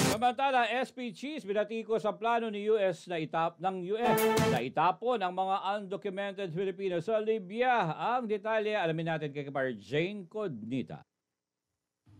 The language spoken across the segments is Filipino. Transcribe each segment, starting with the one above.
Samantala, SP Cheese binatikos ang plano ng US na itapon ang mga undocumented Filipinos sa Libya. Ang detalye alamin natin kay Kapar Jane Codnita.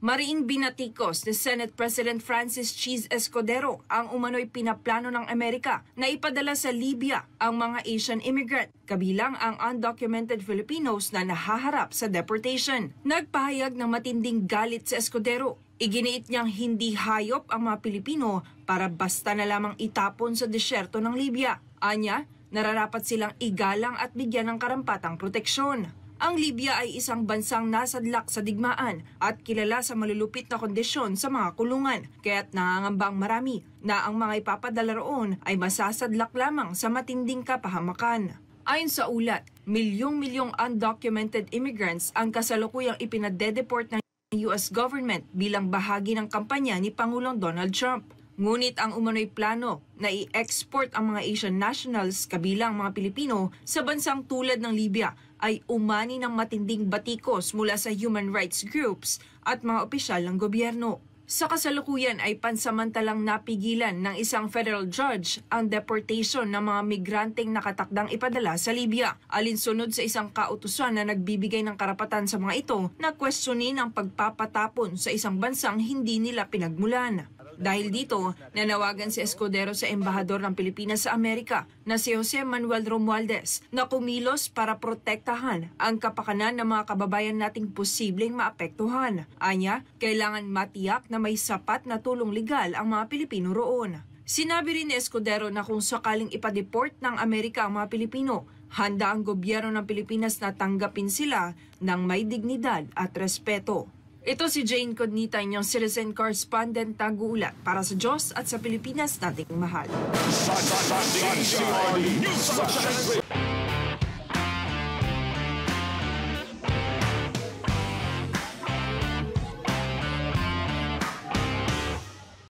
Mariing binatikos ni Senate President Francis Cheese Escudero ang umano'y pinaplano ng Amerika na ipadala sa Libya ang mga Asian immigrant, kabilang ang undocumented Filipinos na nahaharap sa deportation. Nagpahayag ng matinding galit si Escudero. Iginiit niyang hindi hayop ang mga Pilipino para basta na lamang itapon sa disyerto ng Libya. Anya, nararapat silang igalang at bigyan ng karampatang proteksyon. Ang Libya ay isang bansang nasadlak sa digmaan at kilala sa malulupit na kondisyon sa mga kulungan, kaya't nangangambang marami na ang mga ipapadala roon ay masasadlak lamang sa matinding kapahamakan. Ayon sa ulat, milyong-milyong undocumented immigrants ang kasalukuyang ipinadedeport ng US government bilang bahagi ng kampanya ni Pangulong Donald Trump. Ngunit ang umano'y plano na i-export ang mga Asian nationals kabilang mga Pilipino sa bansang tulad ng Libya ay umani ng matinding batikos mula sa human rights groups at mga opisyal ng gobyerno. Sa kasalukuyan ay pansamantalang napigilan ng isang federal judge ang deportation ng mga migranteng nakatakdang ipadala sa Libya, alinsunod sa isang kautusan na nagbibigay ng karapatan sa mga ito na questionin ang pagpapatapon sa isang bansang hindi nila pinagmulan. Dahil dito, nanawagan si Escudero sa embahador ng Pilipinas sa Amerika na si Jose Manuel Romualdez na kumilos para protektahan ang kapakanan ng mga kababayan nating posibleng maapektuhan. Anya, kailangan matiyak na may sapat na tulong legal ang mga Pilipino roon. Sinabi rin ni Escudero na kung sakaling ipadeport ng Amerika ang mga Pilipino, handa ang gobyerno ng Pilipinas na tanggapin sila ng may dignidad at respeto. Ito si Jane Codnita, inyong citizen correspondent taguulat para sa Diyos at sa Pilipinas nating mahal.